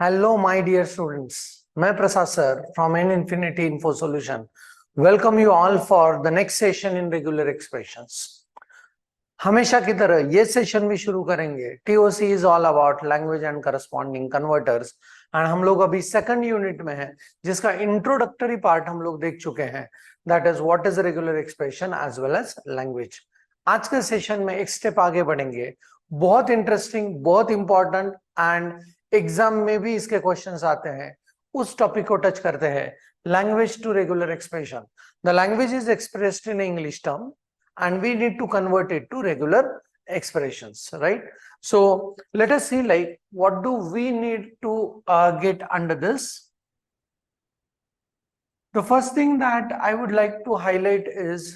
Hello, my dear students. मैं प्रसाद sir from N Infinity Info Solution. Welcome you all for the next session in regular expressions. हमेशा की तरह ये session भी शुरू करेंगे. TOC is all about language and corresponding converters. And हम लोग अभी सेकंड यूनिट में हैं जिसका इंट्रोडक्टरी पार्ट हम लोग देख चुके हैं. That is what is regular expression as well as language. आज के सेशन में एक स्टेप आगे बढ़ेंगे. बहुत इंटरेस्टिंग, बहुत इंपॉर्टेंट एंड एग्जाम में भी इसके क्वेश्चंस आते हैं. उस टॉपिक को टच करते हैं. Language to regular expression. The language is expressed in English term and we need to convert it to regular expressions, right? So let us see like what do we need to get under this. The first thing that I would like to highlight is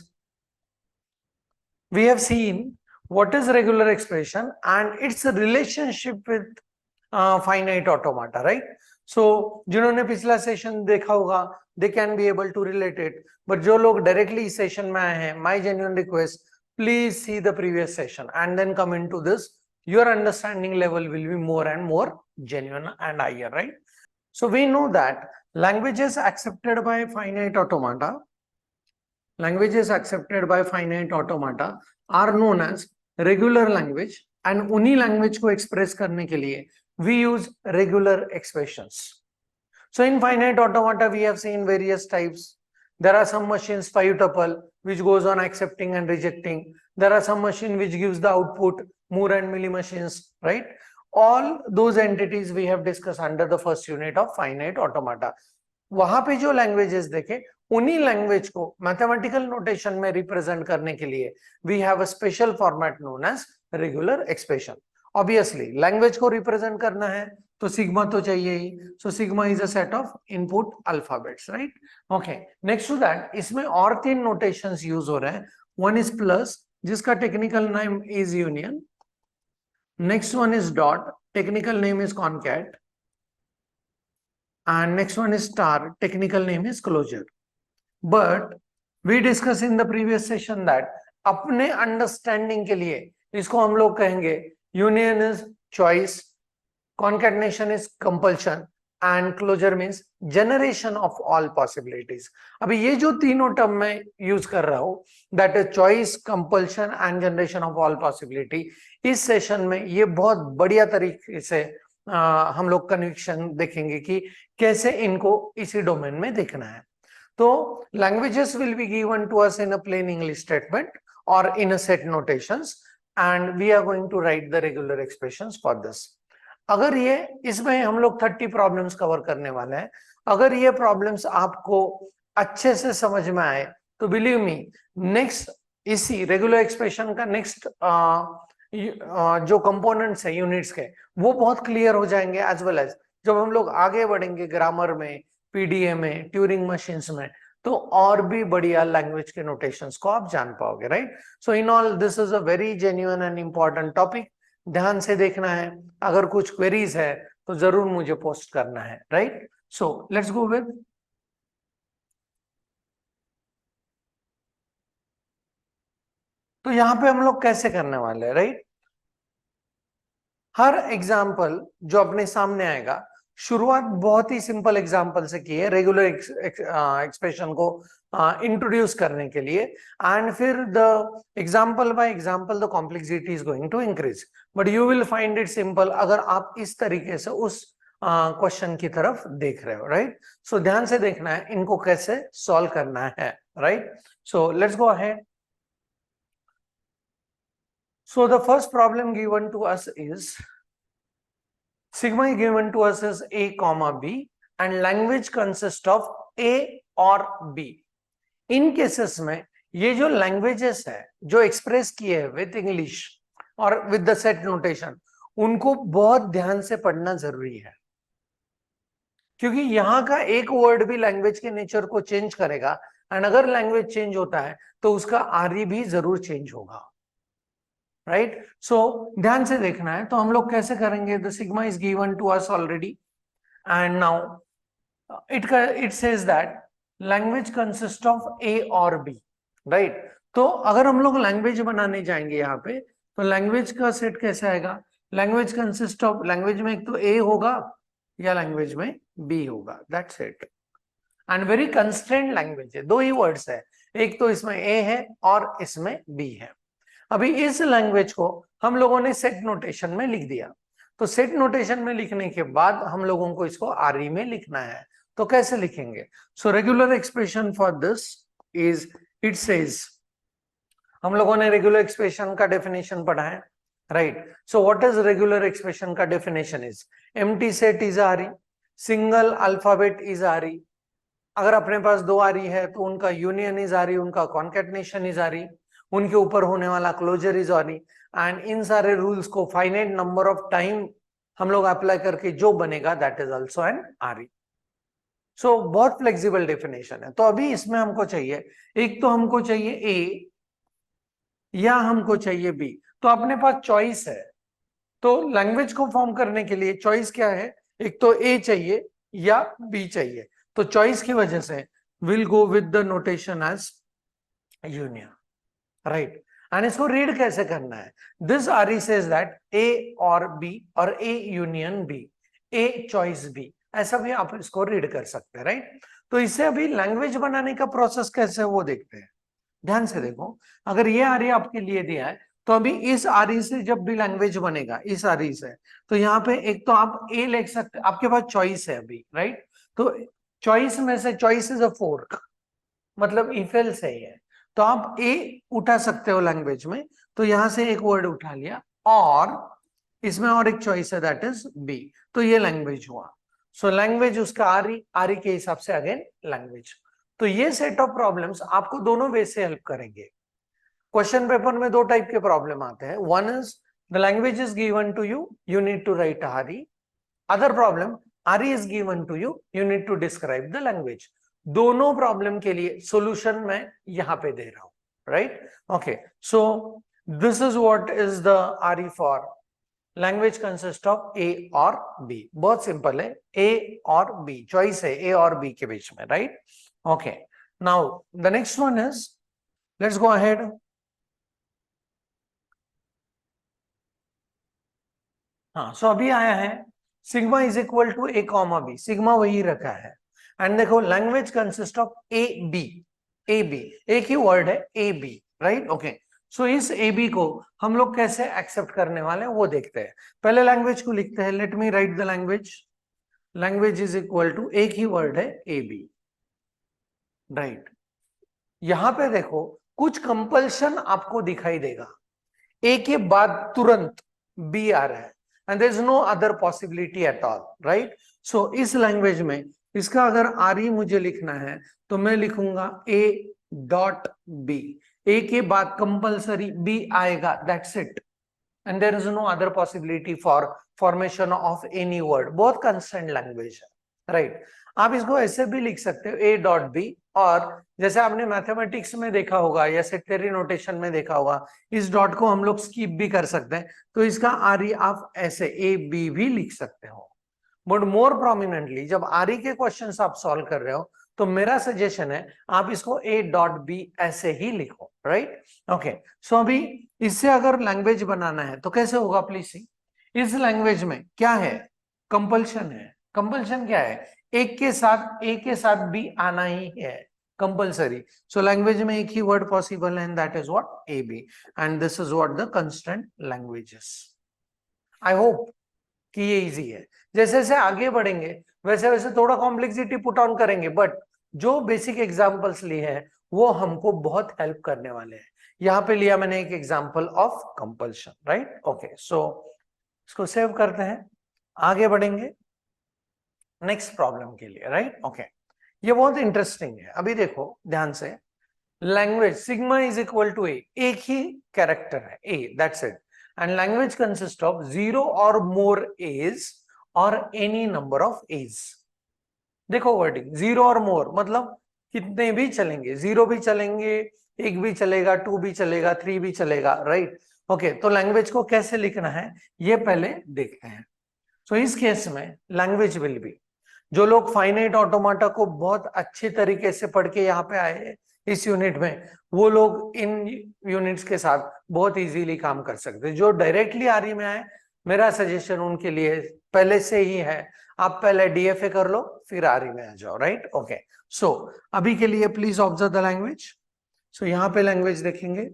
we have seen what is regular expression and its relationship with finite automata, right? So जिन्होंने पिछला session देखा होगा they can be able to relate it, but जो लोग directly session में आए हैं, my genuine request, please see the previous session and then come into this. Your understanding level will be more and more genuine and higher, right? So we know that languages accepted by finite automata, languages accepted by finite automata are known as regular language, and उन्हीं language को express करने के लिए we use regular expressions. So in finite automata we have seen various types. There are some machines 5 tuple which goes on accepting and rejecting. There are some machine which gives the output, Moore and Millie machines, right? All those entities we have discussed under the first unit of finite automata. वहां पे जो languages देखे उन्हीं language को mathematical notation में represent करने के लिए we have a special format known as regular expression. Obviously language को रिप्रेजेंट करना है तो सिग्मा तो चाहिए ही. So sigma is a set of input alphabets, right? Okay, next to that इसमें और 3 नोटेशंस यूज हो रहे हैं. वन इज प्लस जिसका technical name is union. Next one is dot, technical name is concat. and next one is star, technical name is closure. But we discussed in the previous session that अपने understanding के लिए इसको हम लोग कहेंगे union is choice, concatenation is compulsion and closure means generation of all possibilities. अभी ये जो तीनों टर्म मैं यूज कर रहा हूं that is choice, compulsion and generation of all possibility, इस सेशन में ये बहुत बढ़िया तरीके से हम लोग कन्विक्शन देखेंगे कि कैसे इनको इसी डोमेन में देखना है. तो languages will be given to us in a plain English statement और in a set notations and we are going to write the regular expressions for this. अगर ये इसमें हम लोग 30 प्रॉब्लम्स कवर करने वाले हैं. अगर ये प्रॉब्लम्स आपको अच्छे से समझ में आए तो बिलीव मी नेक्स्ट इसी रेगुलर एक्सप्रेशन का नेक्स्ट जो कंपोनेंट्स है यूनिट्स के वो बहुत क्लियर हो जाएंगे. एज वेल एज जब हम लोग आगे बढ़ेंगे ग्रामर में, पीडीए में, ट्यूरिंग मशीन्स में, तो और भी बढ़िया लैंग्वेज के नोटेशंस को आप जान पाओगे, right? So in all this is a very genuine and important topic. ध्यान से देखना है. अगर कुछ क्वेरीज है तो जरूर मुझे पोस्ट करना है, right? So let's go with. तो यहां पे हम लोग कैसे करने वाले हैं, राइट? हर एग्जाम्पल जो अपने सामने आएगा, शुरुआत बहुत ही सिंपल एग्जाम्पल से की है रेगुलर एक्सप्रेशन को इंट्रोड्यूस करने के लिए. एंड फिर the example by example the complexity is going to increase, but you will find it simple अगर आप इस तरीके से उस क्वेश्चन की तरफ देख रहे हो, राइट? सो ध्यान से देखना है इनको कैसे सॉल्व करना है, right? So let's go ahead. So the first problem given to us is sigma given to us is a comma b and language consists of a or b. In cases में ये जो languages है जो express किए हैं with English और with the set notation, उनको बहुत ध्यान से पढ़ना जरूरी है, क्योंकि यहाँ का एक वर्ड भी लैंग्वेज के नेचर को चेंज करेगा. एंड अगर लैंग्वेज चेंज होता है तो उसका आर्य भी जरूर चेंज होगा, राइट? सो ध्यान से देखना है. तो हम लोग कैसे करेंगे? The sigma is given to us already and now it says that language consist of ए और बी, राइट? तो अगर हम लोग लैंग्वेज बनाने जाएंगे यहाँ पे तो लैंग्वेज का सेट कैसे आएगा? लैंग्वेज कंसिस्ट ऑफ, लैंग्वेज में एक तो ए होगा या लैंग्वेज में बी होगा, that's it. And very constraint language है, दो ही वर्ड्स है, एक तो इसमें ए है और इसमें बी है। अभी इस लैंग्वेज को हम लोगों ने सेट नोटेशन में लिख दिया, तो सेट नोटेशन में लिखने के बाद हम लोगों को इसको आरई में लिखना है, तो कैसे लिखेंगे? So regular expression for this is, it says, हम लोगों ने रेगुलर एक्सप्रेशन का डेफिनेशन पढ़ा है, right? So what is regular expression का definition is, empty set is RE, single alphabet is RE. अगर अपने पास दो आरई है तो उनका यूनियन इज आरई, उनका कॉन्केटनेशन इज आरई, उनके ऊपर होने वाला क्लोजर इज आरई। एंड इन सारे रूल्स को फाइनाइट नंबर ऑफ टाइम हम लोग अप्लाई करके जो बनेगा दैट इज आल्सो एन आरई। सो बहुत फ्लेक्सिबल डेफिनेशन है। तो अभी इसमें हमको चाहिए, एक तो हमको चाहिए ए या हमको चाहिए बी, तो अपने पास चॉइस है। तो लैंग्वेज को फॉर्म करने के लिए चॉइस क्या है, एक तो ए चाहिए या बी चाहिए। तो चॉइस की वजह से will go with the notation as union, right? And इसको रीड कैसे करना है, this RE says that A और बी और A union B, A choice B, ऐसा भी आप इसको रीड कर सकते हैं, राइट? तो इससे अभी लैंग्वेज बनाने का प्रोसेस कैसे है वो देखते हैं। ध्यान से देखो, अगर ये आरई आपके लिए दिया है तो अभी इस आरई से जब भी लैंग्वेज बनेगा इस आरई से, तो यहाँ पे एक तो आप ए लिख सकते, आपके पास चॉइस है अभी, राइट? तो चॉइस में से चॉइस इज अ फोर्क, मतलब इफेल से ही है, तो आप ए उठा सकते हो लैंग्वेज में, तो यहां से एक वर्ड उठा लिया और इसमें और एक चॉइस है दैट इज बी, तो ये लैंग्वेज हुआ। सो लैंग्वेज उसका आरई, आरई के हिसाब से अगेन लैंग्वेज। तो ये सेट ऑफ प्रॉब्लम्स आपको दोनों वे से हेल्प करेंगे। क्वेश्चन पेपर में दो टाइप के प्रॉब्लम आते हैं, one is the language is given to you, you need to write RE. Other problem, RE is given to you, you need to describe the language. दोनों problem के लिए solution मैं यहां पे दे रहा हूं, right? Okay, so this is what is the RE for language consist of ए और बी। बहुत सिंपल है, ए और बी, चॉइस है ए और बी के बीच में, right? Okay, now the next one is, let's go ahead. हाँ, सो अभी आया है sigma is equal to A comma B, sigma वही रखा है। एंड देखो language consist of A B, A B एक ही वर्ड है A B, right? Okay, so इस ए बी को हम लोग कैसे एक्सेप्ट करने वाले हैं वो देखते हैं। पहले लैंग्वेज को लिखते हैं, let me write the language. Language is equal to, एक ही वर्ड है ए बी, राइट? यहां पे देखो कुछ कंपल्शन आपको दिखाई देगा, ए के बाद तुरंत बी आ रहा है, and there is no other possibility at all, right? So इस लैंग्वेज में इसका अगर आरई मुझे लिखना है तो मैं लिखूंगा ए डॉट बी, ए के बाद कंपल्सरी बी आएगा, that's it, and there is no other possibility for formation of any word. बहुत कंस्टेंट लैंग्वेज है, राइट? आप इसको ऐसे भी लिख सकते हो ए डॉट बी, और जैसे आपने मैथमेटिक्स में देखा होगा या सेक्टरी नोटेशन में देखा होगा, इस डॉट को हम लोग स्किप भी कर सकते हैं, तो इसका आरई आप ऐसे ए बी भी लिख सकते हो। बट मोर प्रोमिनेंटली जब आरई के क्वेश्चंस आप सॉल्व कर रहे हो तो मेरा सजेशन है आप इसको ए डॉट बी ऐसे ही लिखो, राइट? ओके, सो अभी इससे अगर लैंग्वेज बनाना है तो कैसे होगा प्लीज सी। इस लैंग्वेज में क्या है, कंपल्शन है। कंपल्शन क्या है, एक के साथ ए के साथ बी आना ही है कंपल्सरी। सो लैंग्वेज में एक ही वर्ड पॉसिबल है and that is what A B, and this is what the constant languages. I hope कि ये इजी है। जैसे जैसे आगे बढ़ेंगे वैसे वैसे थोड़ा कॉम्प्लेक्सिटी पुट ऑन करेंगे, बट जो बेसिक एग्जांपल्स लिए हैं वो हमको बहुत हेल्प करने वाले हैं। यहाँ पे लिया मैंने एक example of compulsion, right? Okay, so इसको सेव करते हैं, आगे बढ़ेंगे नेक्स्ट प्रॉब्लम के लिए, राइट? ओके, ये बहुत इंटरेस्टिंग है। अभी देखो ध्यान से, language sigma is equal to a, एक ही कैरेक्टर है a, that's it, and language consist of 0 और मोर एज और एनी नंबर ऑफ एज। देखो वर्डिंग 0 और मोर मतलब कितने भी चलेंगे, 0 भी चलेंगे, 1 भी चलेगा, 2 भी चलेगा, 3 भी चलेगा, राइट? ओके, तो लैंग्वेज को कैसे लिखना है ये पहले देखते हैं। सो इस केस में लैंग्वेज विल बी, जो लोग फाइनाइट ऑटोमाटा को बहुत अच्छे तरीके से पढ़ के यहाँ पे आए इस यूनिट में, वो लोग इन यूनिट्स के साथ बहुत इजीली काम कर सकते हैं। जो डायरेक्टली आरई में आए, मेरा सजेशन उनके लिए पहले से ही है, आप पहले डीएफए कर लो फिर आरई में आ जाओ, राइट? ओके, सो अभी के लिए प्लीज ऑब्जर्व द लैंग्वेज। सो यहाँ पे लैंग्वेज देखेंगे,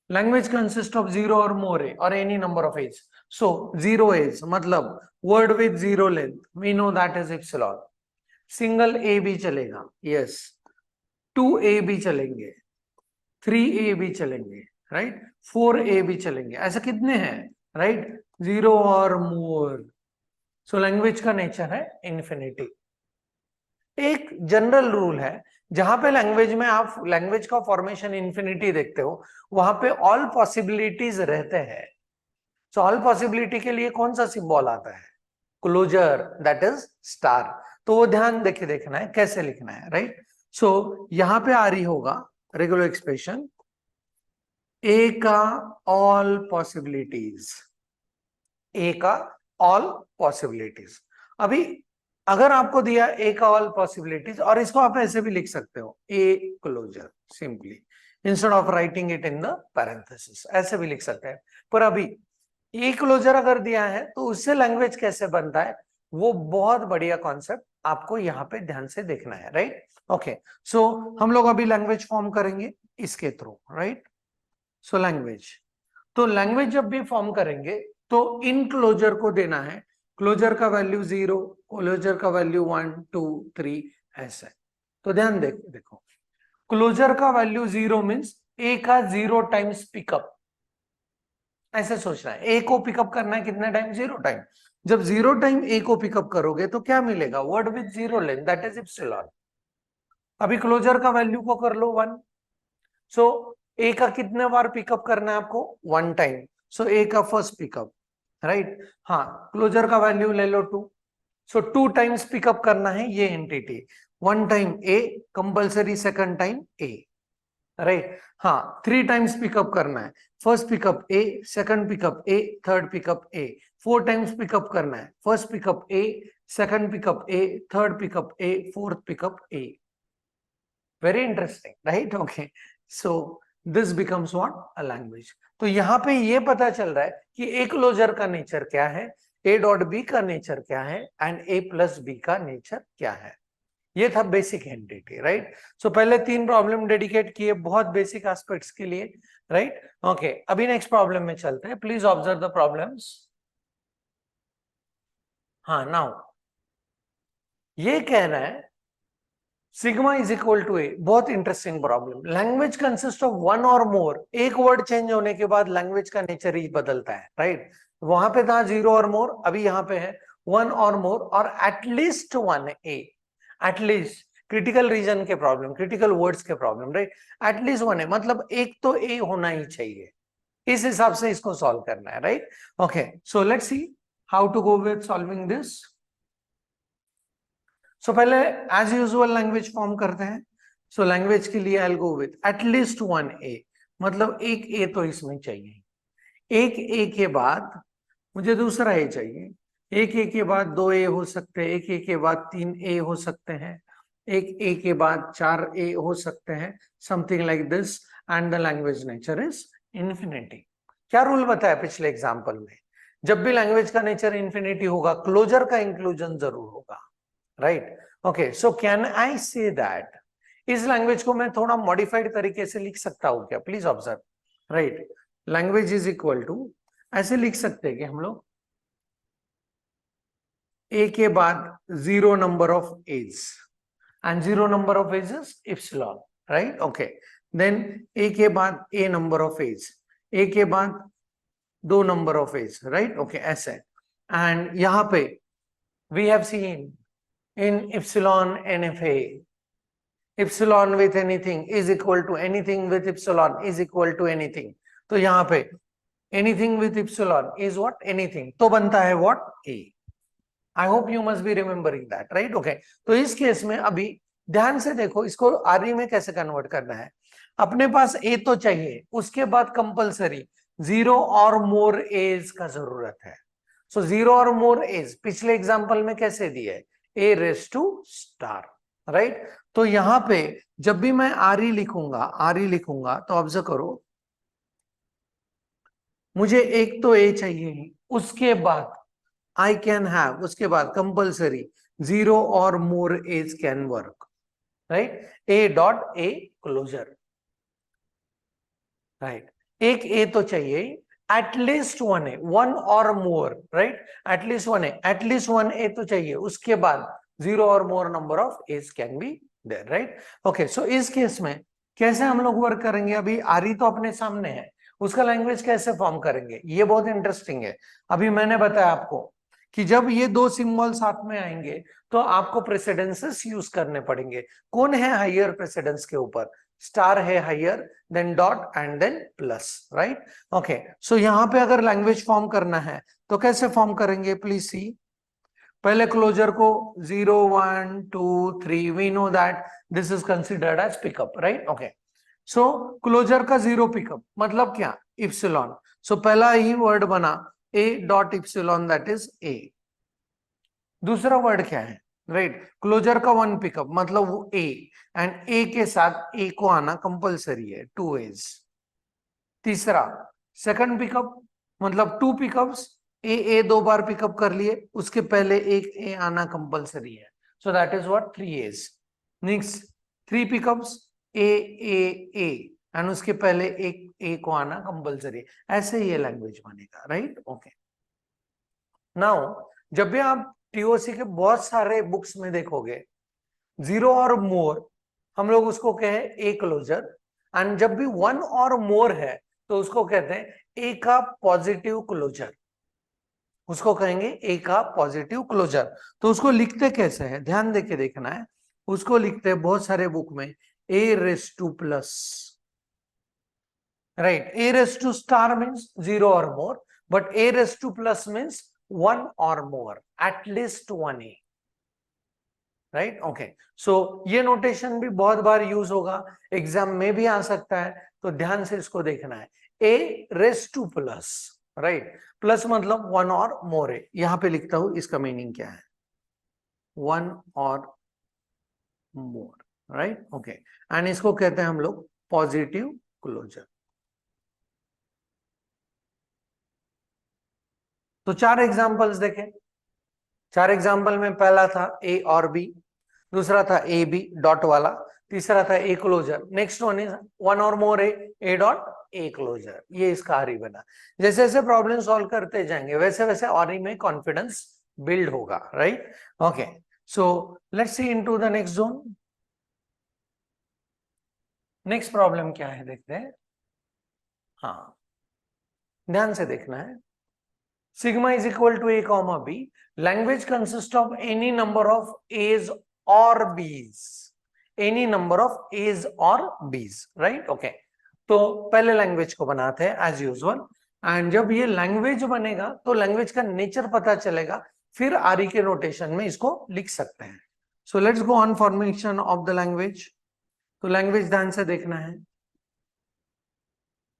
लैंग्वेज कंसिस्ट ऑफ जीरो और मोर ए और any number of a's. So zero a's मतलब word with zero length, we know that is epsilon. Single a भी चलेगा, यस, 2a भी चलेंगे, 3a भी चलेंगे, राइट, 4a भी चलेंगे, ऐसे कितने हैं, राइट, जीरो और मोर। सो लैंग्वेज का नेचर है इन्फिनिटी। एक जनरल रूल है, जहां पे लैंग्वेज में आप लैंग्वेज का फॉर्मेशन इन्फिनिटी देखते हो, वहां पे ऑल पॉसिबिलिटीज रहते हैं। सो ऑल पॉसिबिलिटी के लिए कौन सा सिंबल आता है? Closure, that is star. तो वो ध्यान देके देखना है कैसे लिखना है, राइट? सो यहां पे आ रही होगा रेगुलर एक्सप्रेशन ए का ऑल पॉसिबिलिटीज, ए का ऑल पॉसिबिलिटीज। अभी अगर आपको दिया ए का ऑल पॉसिबिलिटीज, और इसको आप ऐसे भी लिख सकते हो A closure simply, instead of writing it in the parenthesis, ऐसे भी लिख सकते हैं। पर अभी ए क्लोजर अगर दिया है तो उससे लैंग्वेज कैसे बनता है, वो बहुत बढ़िया कॉन्सेप्ट आपको यहाँ पे ध्यान से देखना है, राइट? ओके, सो हम लोग अभी लैंग्वेज फॉर्म करेंगे इसके थ्रू, राइट? सो लैंग्वेज, तो लैंग्वेज जब भी फॉर्म करेंगे तो इन क्लोजर को देना है, क्लोजर का वैल्यू 0, क्लोजर का वैल्यू 1 2 3 ऐसे। तो ध्यान देखो, क्लोजर का वैल्यू 0 मीन्स ए का 0 टाइम्स पिकअप, ऐसे सोचना है। ए को पिकअप करना है कितने टाइम? 0 टाइम। जब 0 टाइम ए को पिकअप करोगे तो क्या मिलेगा? Word with 0 length, that is epsilon. अभी क्लोजर का वैल्यू को कर लो 1। सो ए का कितने बार पिकअप करना है आपको? 1 टाइम। सो ए का फर्स्ट पिकअप, राइट? हाँ, क्लोजर का वैल्यू ले लो 2। सो 2 टाइम्स पिकअप करना है ये एंटिटी, 1 टाइम ए कंपल्सरी, सेकंड टाइम ए, राइट? हाँ, 3 टाइम्स पिकअप करना है, फर्स्ट पिकअप ए, सेकंड पिकअप ए, थर्ड पिकअप ए। 4 टाइम्स पिकअप करना है, first pickup A, second pickup A, third pickup A, fourth pickup A. Very interesting, right? Okay, so this becomes what? A language. तो यहाँ पे ये पता चल रहा है कि ए क्लोजर का नेचर क्या है, ए डॉट बी का नेचर क्या है, एंड ए प्लस बी का नेचर क्या है। ये था बेसिक एंटिटी, राइट? सो पहले 3 प्रॉब्लम डेडिकेट किए बहुत बेसिक एस्पेक्ट्स के लिए, राइट? ओके, अभी नेक्स्ट प्रॉब्लम में चलते हैं। Please observe the problems. हाँ, नाउ ये कह रहा है सिग्मा इज इक्वल टू ए। बहुत interesting problem. Language consist of 1 और मोर। एक वर्ड चेंज होने के बाद लैंग्वेज का नेचर ही बदलता है, राइट? वहां पे था 0 और मोर, अभी यहाँ पे है 1 और मोर, और एटलीस्ट 1 ए। एटलीस्ट क्रिटिकल रीजन के प्रॉब्लम, क्रिटिकल वर्ड्स के प्रॉब्लम, राइट? एटलीस्ट 1 है मतलब एक तो ए होना ही चाहिए। इस हिसाब से इसको सॉल्व करना है, right? Okay, so let's see how to go with solving this. So पहले एज यूजुअल लैंग्वेज फॉर्म करते हैं। सो लैंग्वेज के लिए आई गो विथ एटलीस्ट 1 ए, मतलब एक ए तो इसमें चाहिए। एक ए के बाद मुझे दूसरा ए चाहिए। एक ए के बाद 2 ए हो सकते हैं, एक ए के बाद 3 ए हो सकते हैं, एक ए के बाद 4 ए हो सकते हैं, something like this, and the language nature is infinity. क्या रूल बताया पिछले एग्जाम्पल में? जब भी लैंग्वेज का नेचर इन्फिनिटी होगा, क्लोजर का इंक्लूजन जरूर होगा, right? Okay, so can I say that इस लैंग्वेज को मैं थोड़ा मॉडिफाइड तरीके से लिख सकता हूं क्या? Please observe, right? Language is equal to, ऐसे लिख सकते हैं कि हम लोग ए के बाद 0 number of a's, and 0 number of a's is epsilon, right? Okay, then a के बाद a number of a's, a के बाद 2 number of a's, right? Okay, ऐसे। एंड यहां पे we have seen in epsilon NFA, epsilon with anything is equal to anything with epsilon is equal to anything. तो यहाँ पे anything with epsilon is what? Anything. तो बनता है what? A. I hope you must be remembering that, right? Okay. तो इस case में अभी ध्यान से देखो, इसको आरई में कैसे कन्वर्ट करना है। अपने पास A तो चाहिए, उसके बाद कंपल्सरी 0 और मोर एज का जरूरत है। सो 0 और मोर एज पिछले एग्जांपल में कैसे दिए? ए रेस टू स्टार, राइट? तो यहां पे जब भी मैं आरई लिखूंगा तो ऑब्जर्व करो, मुझे एक तो ए चाहिए ही, उसके बाद I can have, उसके बाद compulsory 0 or more is can work, right? A dot A closure, right? एक A तो चाहिए, एटलीस्ट वन ए, वन और more, right? At least one a, at least one a तो चाहिए, उसके बाद 0 और मोर number of a's can be there, right? Okay, so इस केस में कैसे हम लोग वर्क करेंगे? अभी आरी तो अपने सामने है, उसका लैंग्वेज कैसे फॉर्म करेंगे, ये बहुत इंटरेस्टिंग है। अभी मैंने बताया आपको कि जब ये दो सिंबल साथ में आएंगे तो आपको प्रेसिडेंसेस यूज करने पड़ेंगे। कौन है हायर प्रेसिडेंस के ऊपर? स्टार है higher, then dot and then plus, right? Okay, so यहां पे अगर लैंग्वेज फॉर्म करना है तो कैसे फॉर्म करेंगे? प्लीज सी, पहले क्लोजर को 0 1 2 3, we know that this is considered as pickup, right? Okay, so closure का 0 पिकअप मतलब क्या? इप्सिलॉन। सो पहला ही वर्ड बना ए dot epsilon, that is a. दूसरा वर्ड क्या है? राइट, क्लोजर का 1 पिकअप मतलब वो ए, एंड ए के साथ ए को आना कंपल्सरी है, 2 एज। तीसरा सेकंड पिकअप मतलब 2 पिकअप्स, ए 2 बार पिकअप कर लिए, उसके पहले एक ए आना कंपल्सरी है, so that is what 3 a's. Next 3 pickups, a and उसके पहले एक ए को आना कंपल्सरी, ऐसे ये लैंग्वेज बनेगा, राइट? ओके, नाउ जब भी आप टीओसी के बहुत सारे बुक्स में देखोगे 0 और मोर, हम लोग उसको कहे ए क्लोजर, एंड जब भी 1 और मोर है तो उसको कहते हैं ए का पॉजिटिव क्लोजर, उसको कहेंगे ए का पॉजिटिव क्लोजर। तो उसको लिखते कैसे है, ध्यान देके देखना है। उसको लिखते हैं बहुत सारे बुक में a raise to plus, right? A raise to star means 0 और more, but a raise to plus means 1 और more, at least 1 a, right? Okay, so ये नोटेशन भी बहुत बार यूज होगा, एग्जाम में भी आ सकता है, तो ध्यान से इसको देखना है। A raise to plus, right? Plus मतलब 1 और मोर है, यहां पे लिखता हूं, इसका मीनिंग क्या है? 1 और मोर, राइट? ओके, एंड इसको कहते हैं हम लोग पॉजिटिव क्लोजर। तो 4 एग्जांपल्स देखें। 4 एग्जांपल में पहला था ए और बी, दूसरा था ए बी डॉट वाला, तीसरा था a closure, next one is 1 और more A dot a closure. ये इसका आरी बना। जैसे जैसे प्रॉब्लम सॉल्व करते जाएंगे वैसे वैसे आरी में कॉन्फिडेंस बिल्ड होगा, right? Okay, so let's see into the next zone. Next problem क्या है देखते हैं। हाँ, ध्यान से देखना है। Sigma is equal to A comma b, language consist of any number of a's और b's, any number of a's और बीज, राइट? ओके, तो पहले लैंग्वेज को बनाते हैं एज यूजुअल, एंड जब ये लैंग्वेज बनेगा तो लैंग्वेज का नेचर पता चलेगा, फिर आरी के नोटेशन में इसको लिख सकते हैं। So let's go on formation of the language. तो लैंग्वेज ध्यान से देखना है।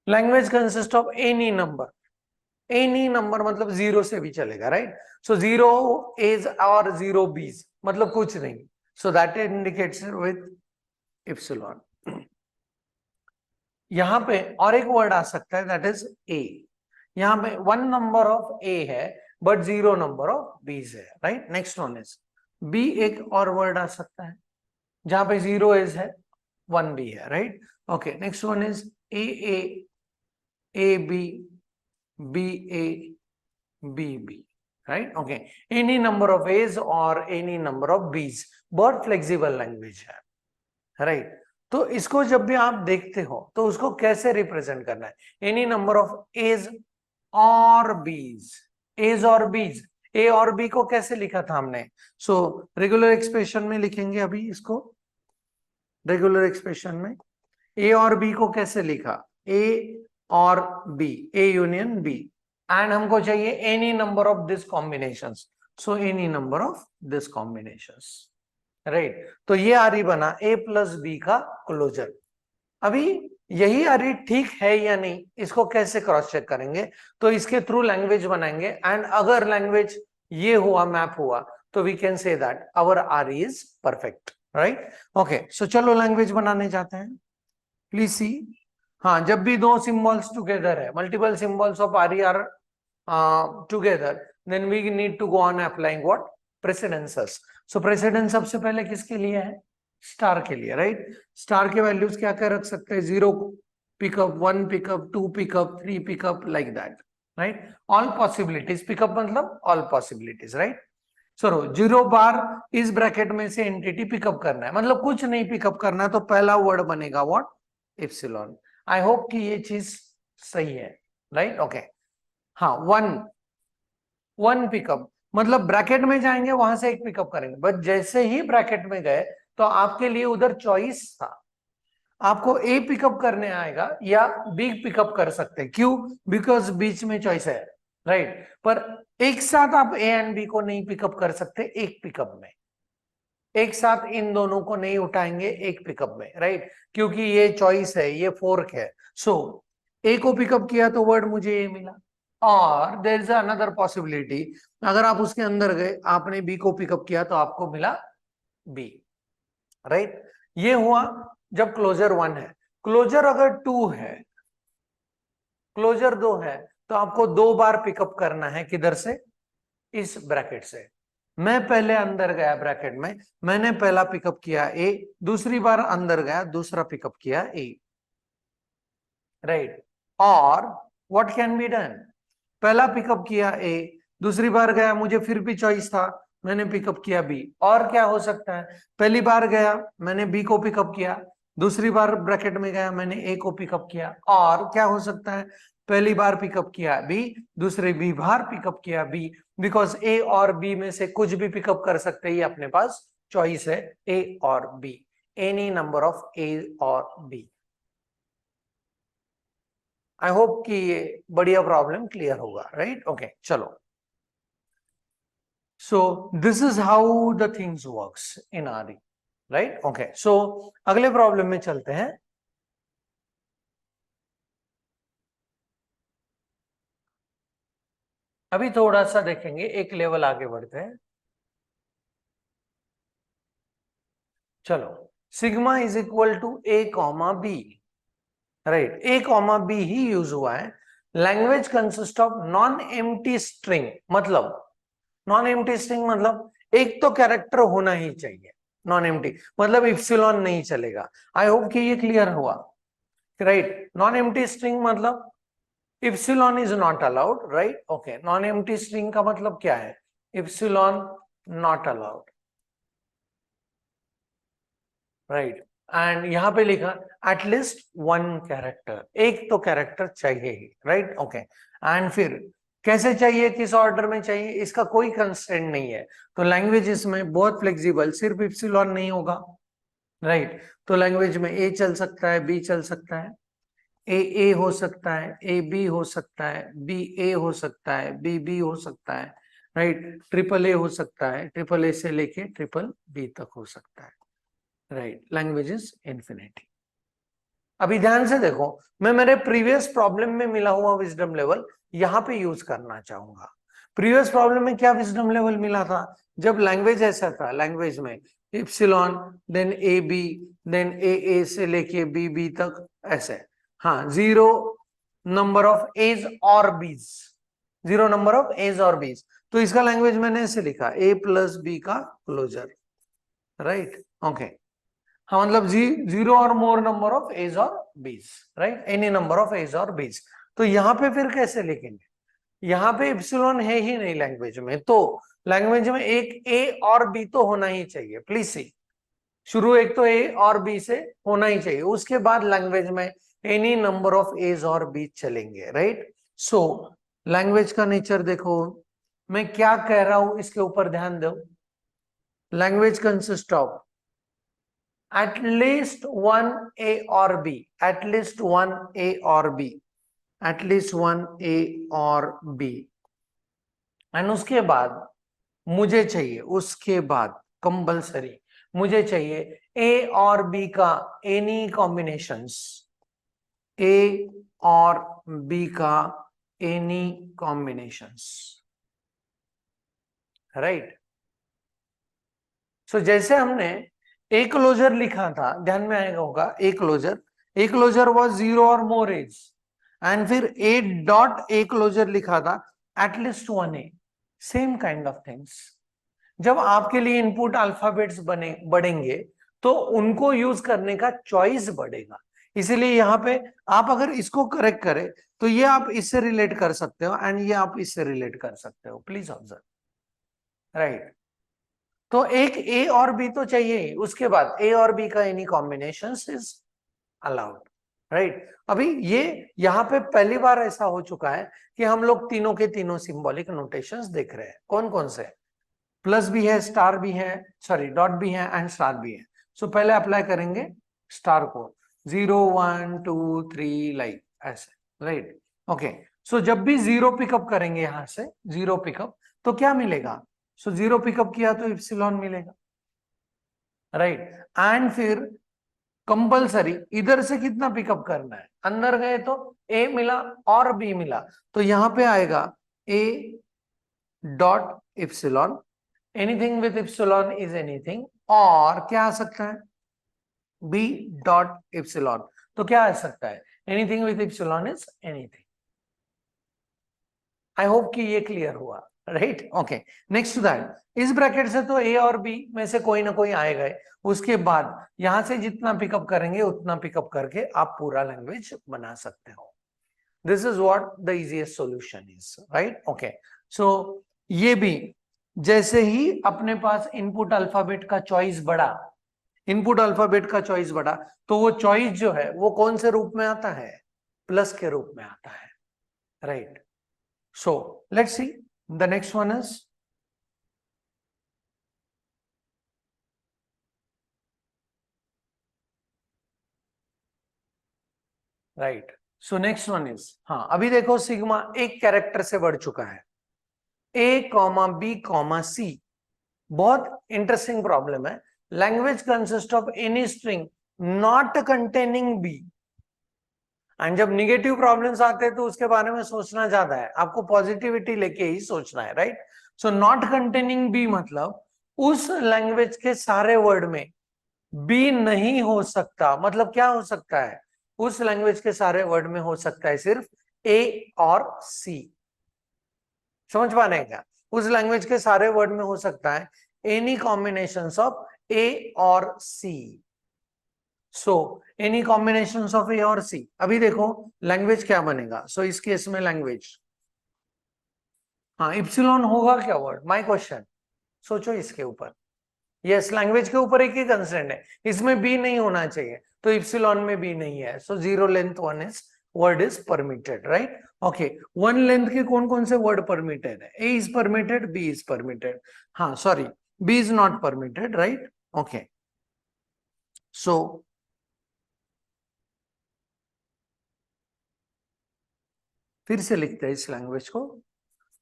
Language consist of any number, any number मतलब 0 से भी चलेगा, राइट? सो 0 एज और 0 बीज मतलब कुछ नहीं, so that indicates with epsilon. यहां पे और एक वर्ड आ सकता है, दैट इज ए। यहां पे 1 नंबर ऑफ ए है बट 0 नंबर ऑफ बीज है, right? Next one is b, एक और वर्ड आ सकता है जहां पे 0 एज है 1 बी है, right? Okay, next one is a b, b A, b b, right? Okay, any number of a's और एनी नंबर ऑफ बीज, बहुत फ्लेक्सिबल लैंग्वेज है, राइट? तो इसको जब भी आप देखते हो तो उसको कैसे रिप्रेजेंट करना है? एनी नंबर ऑफ एज और बीज, एज और बीज, ए और बी को कैसे लिखा था हमने? सो रेगुलर एक्सप्रेशन में लिखेंगे अभी इसको। रेगुलर एक्सप्रेशन में ए और बी को कैसे लिखा? ए और b, a union b, and हमको चाहिए any number of this combinations, so any number of this combinations, right? तो ये आरी बना ए प्लस बी का क्लोजर। अभी यही आरी ठीक है या नहीं, इसको कैसे क्रॉस चेक करेंगे? तो इसके थ्रू लैंग्वेज बनाएंगे, एंड अगर लैंग्वेज ये हुआ, मैप हुआ, तो we can say that our RE is perfect, right? Okay, so चलो लैंग्वेज बनाने जाते हैं। प्लीज सी, हाँ, जब भी दो सिंबल्स टुगेदर है, multiple symbols of RE are together, then we need to go on applying what? Precedences. So precedence सबसे पहले किसके लिए है? स्टार के लिए, राइट? स्टार के वैल्यूज क्या क्या रख सकते हैं? 0 pickup, 1 pickup, 2 pickup, 3 pickup, like that, right? All possibilities, pickup मतलब ऑल पॉसिबिलिटीज, राइट? चलो 0 बार इस ब्रैकेट में से एंटिटी पिकअप करना है, मतलब कुछ नहीं पिकअप करना है, तो पहला वर्ड बनेगा व्हाट? एप्सिलॉन। आई होप कि ये चीज सही है, राइट? ओके। हाँ, 1 पिकअप मतलब ब्रैकेट में जाएंगे, वहां से एक पिकअप करेंगे, बट जैसे ही ब्रैकेट में गए तो आपके लिए उधर चॉइस था, आपको ए पिकअप करने आएगा या बी पिकअप कर सकते हैं। क्यों? बिकॉज बीच में चॉइस है, राइट? पर एक साथ आप ए एंड बी को नहीं पिकअप कर सकते एक पिकअप में, एक साथ इन दोनों को नहीं उठाएंगे एक पिकअप में, राइट? क्योंकि ये चॉइस है, ये फोर्क है। सो ए को पिकअप किया तो वर्ड मुझे ए मिला, और देयर इज अनदर पॉसिबिलिटी, अगर आप उसके अंदर गए, आपने बी को पिकअप किया तो आपको मिला बी, राइट? ये हुआ जब क्लोजर 1 है। क्लोजर अगर 2 है, क्लोजर 2 है, तो आपको 2 बार पिकअप करना है, किधर से? इस ब्रैकेट से। मैं पहले अंदर गया ब्रैकेट में, मैंने पहला पिकअप किया ए, दूसरी बार अंदर गया, दूसरा पिकअप किया ए, राइट? और व्हाट कैन बी डन? पहला पिकअप किया ए, दूसरी बार गया, मुझे फिर भी चॉइस था, मैंने पिकअप किया बी। और क्या हो सकता है? पहली बार गया, मैंने बी को पिकअप किया, दूसरी बार ब्रैकेट में गया, मैंने ए को पिकअप किया। और क्या हो सकता है? पहली बार पिकअप किया बी, दूसरी बी बार पिकअप किया बी, बिकॉज ए और बी में से कुछ भी पिकअप कर सकते हैं, अपने पास चॉइस है ए और बी, एनी नंबर ऑफ ए और बी। आई होप कि ये बढ़िया प्रॉब्लम क्लियर होगा, राइट? ओके, चलो। So this is how the things works in RE, right? Okay, so अगले प्रॉब्लम में चलते हैं। अभी थोड़ा सा देखेंगे, एक लेवल आगे बढ़ते हैं। चलो, sigma is equal to A comma b, right? A comma b ही यूज हुआ है। Language consist of non empty string, मतलब नॉन एम्प्टी स्ट्रिंग मतलब एक तो कैरेक्टर होना ही चाहिए, नॉन एम्प्टी मतलब इप्सिलॉन नहीं चलेगा। आई होप कि ये क्लियर हुआ, राइट? नॉन एम्प्टी स्ट्रिंग मतलब epsilon is not allowed, right? Okay, non empty string का मतलब क्या है? Epsilon not allowed, right? And यहां पे लिखा एटलीस्ट 1 कैरेक्टर, एक तो कैरेक्टर चाहिए ही, राइट? ओके, एंड फिर कैसे चाहिए, किस ऑर्डर में चाहिए, इसका कोई कंस्ट्रेंट नहीं है। तो लैंग्वेज इसमें बहुत फ्लेक्सिबल, सिर्फ इप्सिलॉन नहीं होगा, राइट? तो लैंग्वेज में ए चल सकता है, बी चल सकता है, ए हो सकता है, ए बी हो सकता है, बी ए हो सकता है, बी बी हो सकता है, राइट? ट्रिपल ए हो सकता है, ट्रिपल ए से लेके ट्रिपल बी तक हो सकता है, राइट? Language is infinity. अभी ध्यान से देखो, मैं मेरे प्रीवियस प्रॉब्लम में मिला हुआ विजडम लेवल यहां पे यूज करना चाहूंगा। प्रीवियस प्रॉब्लम में क्या विजडम लेवल मिला था? जब लैंग्वेज ऐसा था, लैंग्वेज में epsilon, then a b, then a से लेके बी बी तक, ऐसे। हाँ, 0 नंबर ऑफ एज और बीज, 0 नंबर ऑफ एज और बीज। तो इसका लैंग्वेज मैंने ऐसे लिखा, ए प्लस बी का क्लोजर, राइट? ओके, हाँ, मतलब 0 और मोर नंबर ऑफ एज और b's, right? Any number of a's और बीज। तो यहाँ पे फिर कैसे लिखेंगे? यहाँ पे इप्सिलॉन है ही नहीं लैंग्वेज में, तो लैंग्वेज में एक ए और बी तो होना ही चाहिए। प्लीज सी, शुरू एक तो ए और बी से होना ही चाहिए, उसके बाद लैंग्वेज में एनी नंबर ऑफ एज और बी चलेंगे, राइट? सो लैंग्वेज का नेचर देखो, मैं क्या कह रहा हूं इसके ऊपर ध्यान दो। Language consist of at least one A or B, at least one A or B, at least one A or B, and उसके बाद मुझे चाहिए, उसके बाद कंपल्सरी मुझे चाहिए ए और बी का एनी कॉम्बिनेशंस, ए और बी का एनी कॉम्बिनेशंस, राइट? सो जैसे हमने ए क्लोजर लिखा था, ध्यान में आएगा होगा, ए क्लोजर वाज 0 और मोर एज, एंड फिर ए डॉट ए क्लोजर लिखा था at least 1 A, same kind of things. जब आपके लिए इनपुट अल्फाबेट्स बढ़ेंगे तो उनको यूज करने का चॉइस बढ़ेगा। इसीलिए यहाँ पे आप अगर इसको करेक्ट करें तो ये आप इससे रिलेट कर सकते हो एंड ये आप इससे रिलेट कर सकते हो। Please observe, right. तो एक ए और बी तो चाहिए ही, उसके बाद ए और बी का any combination is allowed, right. अभी ये यहाँ पे पहली बार ऐसा हो चुका है कि हम लोग तीनों के तीनों सिंबॉलिक नोटेशंस देख रहे हैं। कौन कौन से? प्लस भी है, स्टार भी है, सॉरी डॉट भी है एंड स्टार भी है। सो पहले अप्लाई करेंगे स्टार को, 0 1 2 3 लाइक ऐसे, राइट। ओके, सो जब भी जीरो पिकअप करेंगे यहां से, जीरो पिकअप, तो क्या मिलेगा? सो जीरो पिकअप किया तो इप्सिलॉन मिलेगा, राइट। एंड फिर कंपल्सरी इधर से कितना पिकअप करना है? अंदर गए तो ए मिला और बी मिला, तो यहां पे आएगा a dot epsilon, anything with epsilon is anything, और क्या आ सकता है? B dot epsilon. तो क्या आ सकता है? Anything with epsilon is anything. I hope कि ये क्लियर हुआ, right. Okay, next to that, इस ब्रैकेट से तो ए और बी में से कोई ना कोई आएगा ही। उसके बाद यहां से जितना पिकअप करेंगे उतना पिकअप करके आप पूरा लैंग्वेज बना सकते हो। This is what the easiest solution is, right. Okay, so ये भी जैसे ही अपने पास इनपुट अल्फाबेट का चॉइस बढ़ा, इनपुट अल्फाबेट का चॉइस बढ़ा, तो वो चॉइस जो है वो कौन से रूप में आता है? प्लस के रूप में आता है, right. So let's see, the next one is right. So next one is, हाँ अभी देखो सिग्मा एक कैरेक्टर से बढ़ चुका है, a comma b comma c. बहुत इंटरेस्टिंग प्रॉब्लम है। Language consist of any string not containing b. And जब निगेटिव प्रॉब्लम्स आते हैं तो उसके बारे में सोचना ज्यादा है, आपको पॉजिटिविटी लेके ही सोचना है, right. So not containing b मतलब उस लैंग्वेज के सारे वर्ड में बी नहीं हो सकता। मतलब क्या हो सकता है? उस लैंग्वेज के सारे वर्ड में हो सकता है सिर्फ ए और सी। समझ पा रहे हैं क्या? उस लैंग्वेज के सारे वर्ड में हो सकता है एनी कॉम्बिनेशंस ऑफ ए और सी। सो एनी कॉम्बिनेशंस ऑफ ए और सी। अभी देखो लैंग्वेज क्या बनेगा। सो इस केस में लैंग्वेज, हाँ इप्सिलॉन होगा क्या वर्ड? माय क्वेश्चन, सोचो इसके ऊपर। यस, लैंग्वेज के ऊपर एक ही कंस्ट्रेंट है, इसमें बी नहीं होना चाहिए, तो इप्सिलॉन में बी नहीं है। So zero length one is word is permitted, right. Okay, one length के कौन कौन से वर्ड परमिटेड है? A is permitted, b is permitted, हाँ sorry b is not permitted, right. Okay, so फिर से लिखते हैं इस लैंग्वेज को।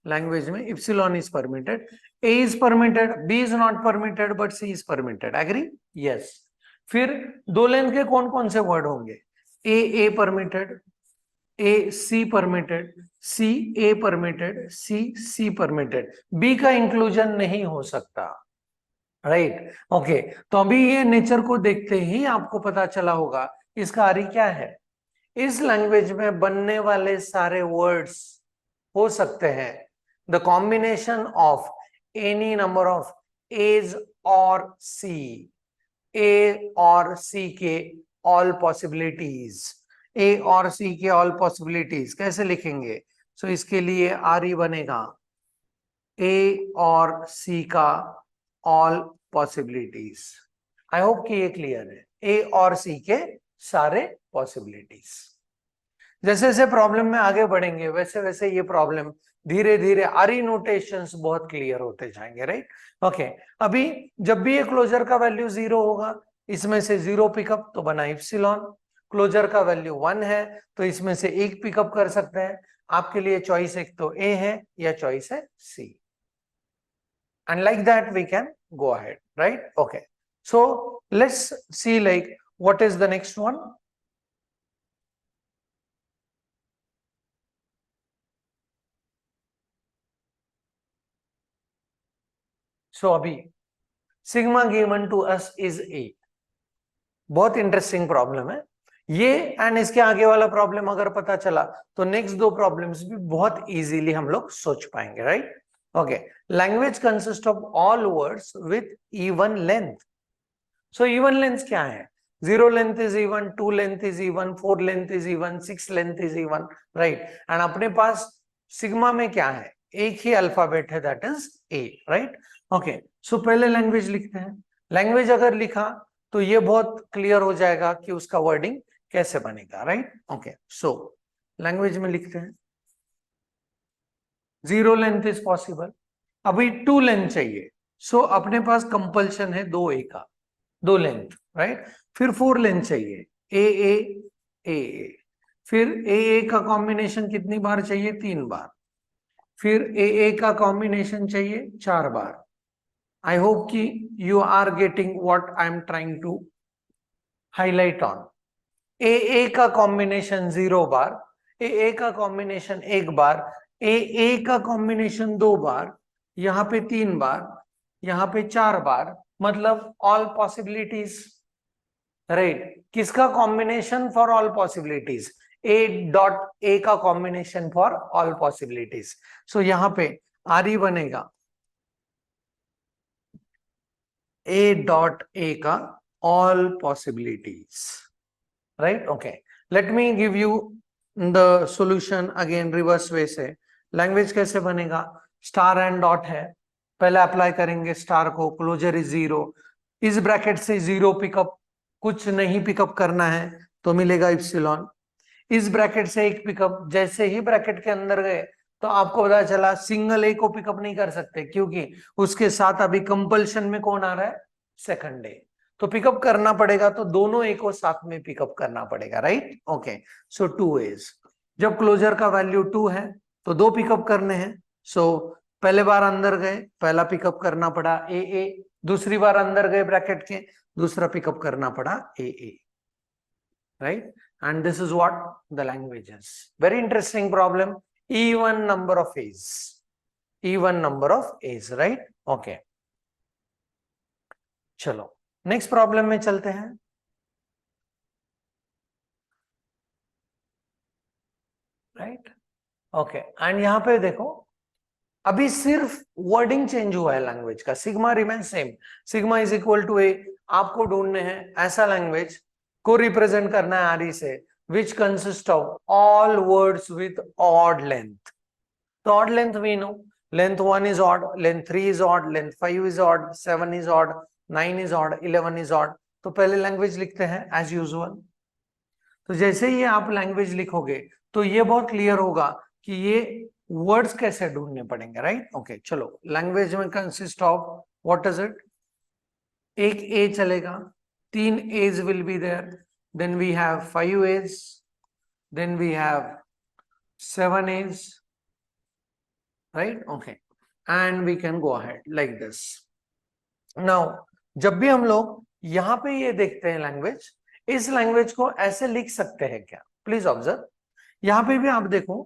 लैंग्वेज में epsilon is permitted, a is permitted, b is not permitted but c is permitted. Agree? Yes. फिर दो लेंथ के कौन कौन से वर्ड होंगे? ए परमिटेड, ए सी परमिटेड, सी ए परमिटेड, सी परमिटेड। बी का इंक्लूजन नहीं हो सकता, राइट। ओके, तो अभी ये नेचर को देखते ही आपको पता चला होगा इसका आरी क्या है। इस लैंग्वेज में बनने वाले सारे वर्ड्स हो सकते हैं the combination of any number of a's और सी। ए और सी के ऑल पॉसिबिलिटीज, ए और सी के ऑल पॉसिबिलिटीज कैसे लिखेंगे? सो इसके लिए आर बनेगा ए और सी का ऑल पॉसिबिलिटीज। आई होप कि ये क्लियर है, ए और सी के सारे पॉसिबिलिटीज। जैसे जैसे प्रॉब्लम में आगे बढ़ेंगे वैसे वैसे ये प्रॉब्लम धीरे धीरे आरी नोटेशंस बहुत क्लियर होते जाएंगे, राइट। ओके, अभी जब भी ये क्लोजर का वैल्यू 0 होगा, इसमें से 0 पिकअप तो बना इप्सिलॉन। क्लोजर का वैल्यू 1 है तो इसमें से एक पिकअप कर सकते हैं। आपके लिए चॉइस एक तो ए है या चॉइस है c, and like that we can go ahead, right. Okay, so let's see like what is the next one. So अभी sigma given to us is 8। बहुत इंटरेस्टिंग प्रॉब्लम है ये, एंड इसके आगे वाला प्रॉब्लम अगर पता चला तो नेक्स्ट दो प्रॉब्लम्स भी बहुत इजीली हम लोग सोच पाएंगे, right. Okay, language consists of all words with even length. So even length क्या है? 0 length is even, 2 length is even, 4 length is even, 6 length is even, right? And अपने पास सिग्मा में क्या है? एक ही अल्फाबेट है, that is A, right? Okay, so पहले language लिखते हैं. लैंग्वेज अगर लिखा तो ये बहुत क्लियर हो जाएगा कि उसका वर्डिंग कैसे बनेगा, राइट? ओके, सो लैंग्वेज में लिखते हैं. 0 लेंथ इज पॉसिबल. अभी 2 लेंथ चाहिए. सो अपने पास कंपल्शन है 2 ए का, 2 लेंथ, राइट? फिर 4 लेंथ चाहिए, ए ए ए ए. फिर ए ए का कॉम्बिनेशन कितनी बार चाहिए? 3 बार. फिर ए ए का कॉम्बिनेशन चाहिए 4 बार. आई होप कि you are getting what I am trying to highlight on. A a का कॉम्बिनेशन 0 बार, ए ए का कॉम्बिनेशन 1 बार, ए ए का कॉम्बिनेशन 2 बार, यहाँ पे 3 बार, यहाँ पे 4 बार, मतलब ऑल पॉसिबिलिटीज, राइट? किसका combination for all possibilities? A dot ए का कॉम्बिनेशन फॉर ऑल पॉसिबिलिटीज. सो यहाँ पे आर ई बनेगा ए डॉट ए का all possibilities, right? Okay, let me give you the solution again reverse way से. लैंग्वेज कैसे बनेगा? स्टार एंड डॉट है, पहले अप्लाई करेंगे स्टार को, क्लोजर इज 0, इस ब्रैकेट से 0 पिकअप, कुछ नहीं पिकअप करना है तो मिलेगा इप्सिलॉन. इस ब्रैकेट से 1 पिकअप, जैसे ही ब्रैकेट के अंदर गए तो आपको पता चला सिंगल ए को पिकअप नहीं कर सकते क्योंकि उसके साथ अभी कंपल्शन में कौन आ रहा है? सेकंड ए. तो पिकअप करना पड़ेगा, तो दोनों ए को साथ में पिकअप करना पड़ेगा, राइट? ओके, सो 2 एज. जब क्लोजर का वैल्यू 2 है तो 2 पिकअप करने हैं. सो पहले बार अंदर गए, पहला पिकअप करना पड़ा ए ए. दूसरी बार अंदर गए ब्रैकेट के, दूसरा पिकअप करना पड़ा ए ए, right? And this is what the language is. Very interesting problem. Even number of A's. Even number of A's, right? Okay. चलो नेक्स्ट प्रॉब्लम में चलते हैं. राइट? ओके, एंड यहां पे देखो अभी सिर्फ वर्डिंग चेंज हुआ है लैंग्वेज का. Sigma remain same. Sigma is equal to a. आपको ढूंढने हैं ऐसा लैंग्वेज को रिप्रेजेंट करना है आर ई से, which consists of all words with odd length. So odd length we know. Length 1 is odd, length 3 is odd, length 5 is odd, 7 is odd, 9 is odd, 11 is odd. तो पहले language लिखते हैं as usual. तो जैसे ही आप language लिखोगे तो ये बहुत क्लियर होगा कि ये वर्ड्स कैसे ढूंढने पड़ेंगे, राइट? ओके, चलो लैंग्वेज में consist of what is it? एक ए चलेगा, 3 a's will be there. Then we have 5 A's, then we have 7 A's, right? Okay, and we can go ahead like this. Now, जब भी हम लोग यहाँ पे ये देखते हैं लैंग्वेज, इस लैंग्वेज को ऐसे लिख सकते हैं क्या? Please observe. यहाँ पे भी आप देखो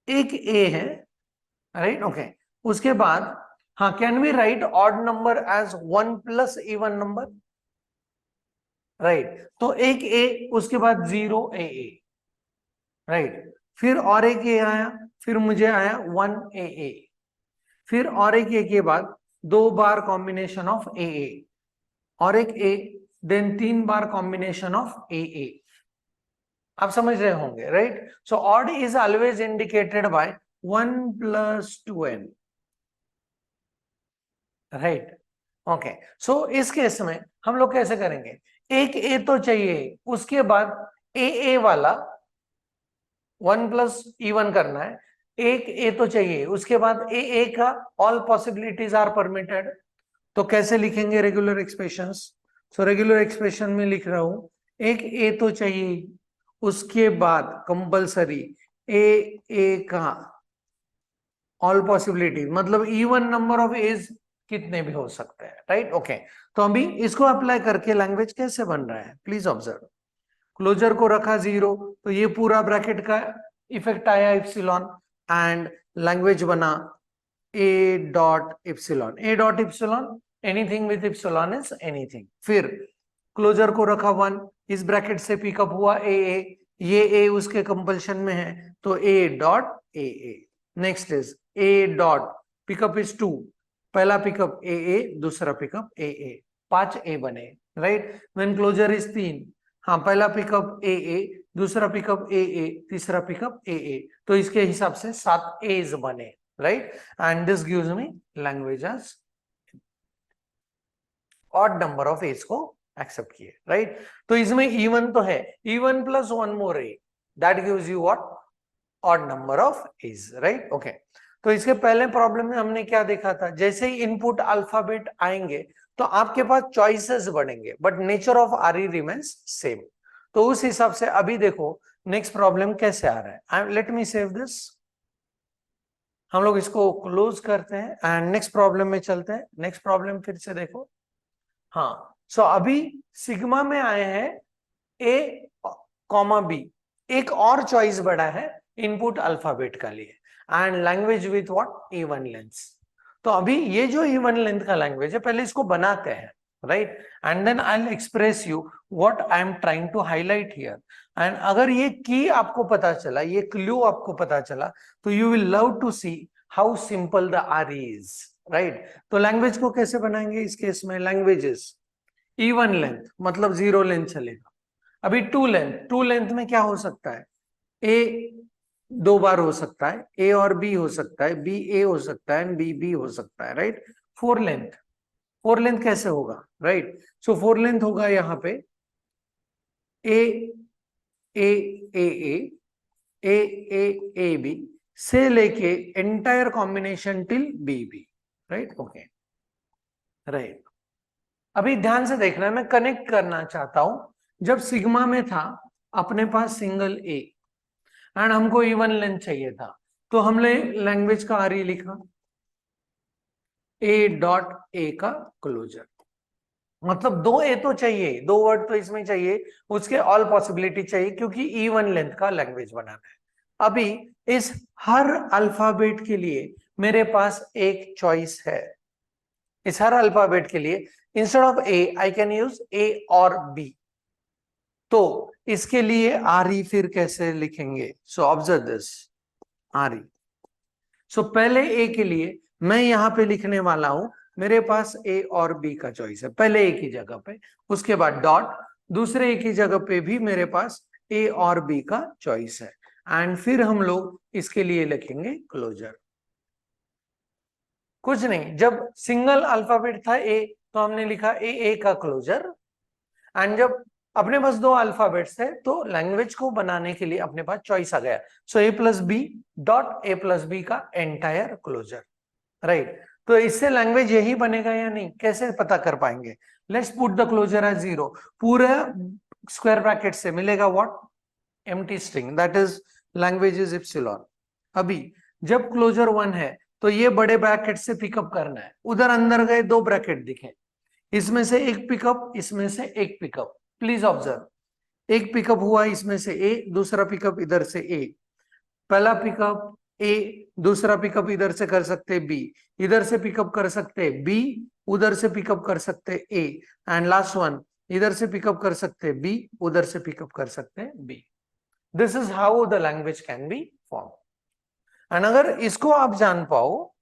एक ए है, राइट? ओके, उसके बाद हाँ, can we write odd number a's 1 plus even number? Right, तो एक ए, उसके बाद 0 ए ए, राइट? फिर और एक ए आया, फिर मुझे आया 1 ए ए, फिर और एक ए के बाद 2 बार कॉम्बिनेशन ऑफ ए ए, और एक ए, देन 3 बार कॉम्बिनेशन ऑफ ए ए. आप समझ रहे होंगे, right? So odd is always indicated by 1 plus 2n, right? Okay, so इस केस में हम लोग कैसे करेंगे? एक ए तो चाहिए, उसके बाद ए ए वाला 1 प्लस इवन करना है. एक ए तो चाहिए, उसके बाद ए ए का ऑल पॉसिबिलिटीज आर परमिटेड. तो कैसे लिखेंगे रेगुलर एक्सप्रेशंस? सो रेगुलर एक्सप्रेशन में लिख रहा हूं, एक ए तो चाहिए, उसके बाद कंपल्सरी ए ए का ऑल पॉसिबिलिटी, मतलब इवन नंबर ऑफ एज कितने भी हो सकते हैं, राइट? ओके, तो अभी इसको अप्लाई करके लैंग्वेज कैसे बन रहा है प्लीज ऑब्जर्व. क्लोजर को रखा 0, तो ये पूरा ब्रैकेट का इफेक्ट आया इप्सिलॉन, एंड लैंग्वेज बना ए dot epsilon. A dot epsilon, anything with epsilon is anything. फिर क्लोजर को रखा 1, इस ब्रैकेट से पिकअप हुआ ए ए, ये ए उसके कंपल्शन में है तो ए dot A A. Next is a dot pickup is 2, पहला पिकअप ए, दूसरा पिकअप ए, 5 ए बने, राइट। व्हेन क्लोजर इज 3, हाँ पहला पिकअप ए, दूसरा पिकअप ए, तीसरा पिकअप ए, तो इसके हिसाब से 7 एज बने, right. And this gives me language a's odd number of a's को एक्सेप्ट किए, राइट। तो इसमें इवन तो है, even plus one more a, that gives you what, odd number of a's, right. Okay, तो इसके पहले प्रॉब्लम में हमने क्या देखा था, जैसे ही इनपुट अल्फाबेट आएंगे तो आपके पास चॉइसेस बढ़ेंगे, but nature of R E remains same. तो उस हिसाब से अभी देखो नेक्स्ट प्रॉब्लम कैसे आ रहा है। लेट मी सेव दिस, हम लोग इसको क्लोज करते हैं एंड नेक्स्ट प्रॉब्लम में चलते हैं। नेक्स्ट प्रॉब्लम फिर से देखो, हाँ सो अभी सिग्मा में आए हैं ए कॉमा बी, एक और चॉइस बढ़ा है इनपुट अल्फाबेट का लिए, and language with what, even length. तो अभी ये जो इवन लेंथ का लैंग्वेज है, पहले इसको बनाते हैं, right, and then I will express you what I am trying to highlight here. And अगर ये की आपको पता चला, ये क्लू आपको पता चला, तो you will love to see how simple the R is, right. तो लैंग्वेज को कैसे बनाएंगे इस केस में, लैंग्वेजेस इवन लेंथ मतलब 0 लेंथ चलेगा। अभी टू लेंथ में क्या हो सकता है, ए 2 बार हो सकता है, ए और बी हो सकता है, बी ए हो सकता है, बी बी हो सकता है, राइट। 4 लेंथ कैसे होगा, राइट। सो 4 लेंथ होगा यहाँ पे ए ए ए ए ए ए बी से लेके entire combination till b b, right. Okay, right. अभी ध्यान से देखना, मैं कनेक्ट करना चाहता हूं, जब सिग्मा में था अपने पास सिंगल ए एंड हमको इवन लेंथ चाहिए था, तो हमने लैंग्वेज का आर ई लिखा, ए डॉट ए का क्लोजर, मतलब 2 ए तो चाहिए, 2 वर्ड तो इसमें चाहिए, उसके ऑल पॉसिबिलिटी चाहिए, क्योंकि इवन लेंथ का लैंग्वेज बनाना है। अभी इस हर अल्फाबेट के लिए मेरे पास एक चॉइस है, इस हर अल्फाबेट के लिए instead of a I can use a और बी। तो इसके लिए आर ई फिर कैसे लिखेंगे, so observe this, RE. So पहले ए के लिए मैं यहां पे लिखने वाला हूं, मेरे पास ए और बी का चॉइस है, पहले ए की जगह पे, उसके बाद डॉट, दूसरे ए की जगह पे भी मेरे पास ए और बी का चॉइस है, एंड फिर हम लोग इसके लिए लिखेंगे क्लोजर। कुछ नहीं, जब सिंगल अल्फाबेट था ए तो हमने लिखा ए का क्लोजर, एंड जब अपने पास 2 अल्फाबेट्स थे तो लैंग्वेज को बनाने के लिए अपने पास चॉइस आ गया, so a plus b dot a plus b का एंटायर क्लोजर, राइट। तो इससे लैंग्वेज यही बनेगा या नहीं, कैसे पता कर पाएंगे, let's put the closure as 0, पूरे स्क्वायर ब्रैकेट से मिलेगा what, empty string, that is language is epsilon. अभी जब क्लोजर 1 है तो ये बड़े ब्रैकेट से पिकअप करना है, उधर अंदर गए 2 ब्रैकेट दिखे, इसमें से एक पिकअप, इसमें से एक पिकअप, प्लीज ऑब्जर्व, एक पिकअप हुआ इसमें से ए, दूसरा पिकअप इधर से ए, पहला पिकअप ए, दूसरा पिकअप इधर से कर सकते बी, इधर से पिकअप कर सकते बी, उधर से पिकअप कर सकते ए, एंड लास्ट वन इधर से पिकअप कर सकते बी, उधर से पिकअप कर सकते b. This is how the language can be form. And अगर इसको आप जान पाओ,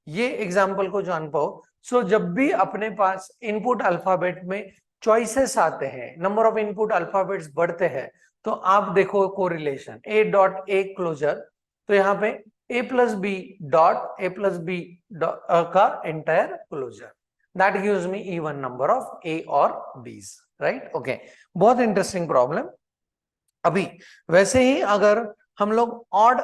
ये एग्जाम्पल को जान पाओ, सो जब भी अपने पास इनपुट अल्फाबेट में चॉइसेस आते हैं, नंबर ऑफ इनपुट अल्फाबेट्स बढ़ते हैं, तो आप देखो correlation a dot a closure, तो यहाँ पे a plus b dot a plus b का entire closure, that gives me even number of ए और बीज, राइट। ओके, बहुत इंटरेस्टिंग प्रॉब्लम। अभी वैसे ही अगर हम लोग ऑड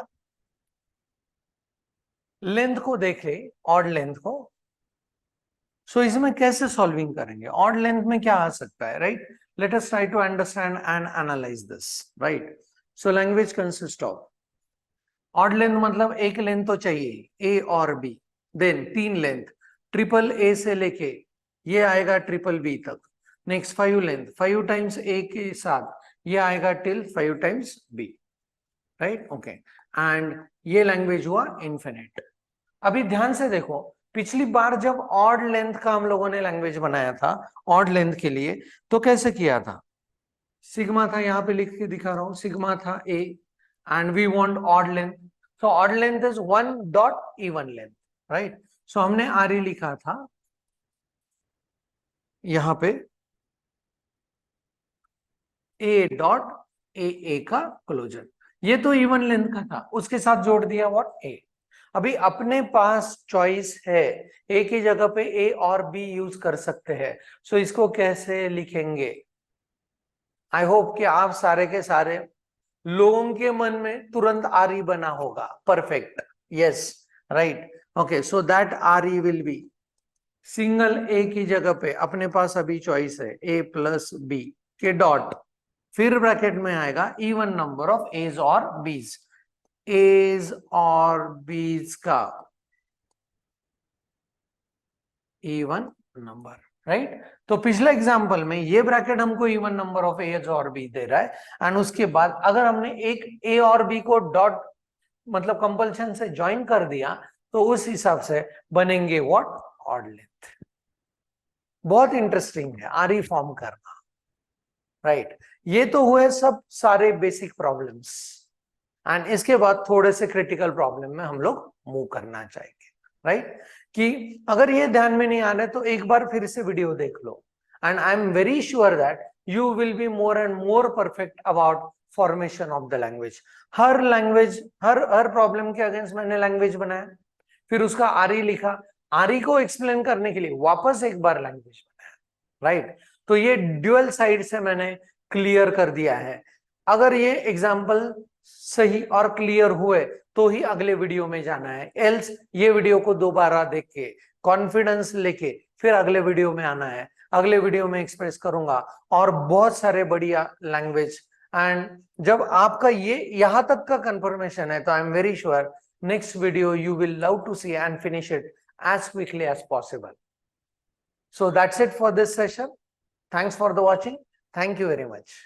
लेंथ को देखें, ऑड लेंथ को, सो इसमें कैसे सॉल्विंग करेंगे, ऑड लेंथ में क्या आ सकता है, right. Let us try to understand and analyze this, right. So language consist of odd length, मतलब एक लेंथ तो चाहिए ए और b, then 3 length, triple a से लेके ये आएगा ट्रिपल बी तक, नेक्स्ट 5 लेंथ, 5 टाइम्स ए के साथ ये आएगा till 5 times b, right. Okay, and ये लैंग्वेज हुआ इन्फिनिट। अभी ध्यान से देखो, पिछली बार जब ऑड लेंथ का हम लोगों ने लैंग्वेज बनाया था ऑड लेंथ के लिए, तो कैसे किया था, सिग्मा था, यहाँ पे लिख के दिखा रहा हूं, सिग्मा था a and we want odd length, So odd length is 1 dot even length, right? So हमने RE लिखा था यहां पे A डॉट ए का क्लोजर, ये तो इवन लेंथ का था, उसके साथ जोड़ दिया व्हाट A। अभी अपने पास चॉइस है, A की जगह पे A और B यूज कर सकते हैं, सो इसको कैसे लिखेंगे? आई होप कि आप सारे के सारे लोगों के मन में तुरंत RE बना होगा, perfect, yes, right, okay, so that RE will be single A की जगह पे अपने पास अभी चॉइस है A प्लस B के डॉट, फिर ब्रैकेट में आएगा इवन नंबर ऑफ एज और बीज, एज और बीज का इवन नंबर, राइट। तो पिछले एग्जांपल में ये ब्रैकेट हमको इवन नंबर ऑफ एज और बी दे रहा है, एंड उसके बाद अगर हमने एक ए और बी को डॉट मतलब कंपल्शन से ज्वाइन कर दिया तो उस हिसाब से बनेंगे व्हाट, ऑड लेंथ। बहुत इंटरेस्टिंग है आरई फॉर्म करना, राइट। ये तो हुए सब सारे बेसिक प्रॉब्लम्स, एंड इसके बाद थोड़े से क्रिटिकल प्रॉब्लम में हम लोग मूव करना चाहेंगे, राइट। कि अगर ये ध्यान में नहीं आ रहा है तो एक बार फिर से वीडियो देख लो, and I am very sure that you will be more and more perfect about formation of the language. हर लैंग्वेज, हर प्रॉब्लम के अगेंस्ट मैंने लैंग्वेज बनाया, फिर उसका आरई लिखा, आरई को एक्सप्लेन करने के लिए वापस एक बार लैंग्वेज बनाया, राइट। तो ये ड्यूअल साइड से मैंने क्लियर कर दिया है। अगर ये एग्जाम्पल सही और क्लियर हुए तो ही अगले वीडियो में जाना है, एल्स ये वीडियो को दोबारा देख के कॉन्फिडेंस लेके फिर अगले वीडियो में आना है। अगले वीडियो में एक्सप्रेस करूंगा और बहुत सारे बढ़िया लैंग्वेज, एंड जब आपका ये यहां तक का कंफर्मेशन है तो आई am very sure next video you will love to see and finish it as quickly as possible. So that's it for this session. Thanks for the watching. Thank you very much.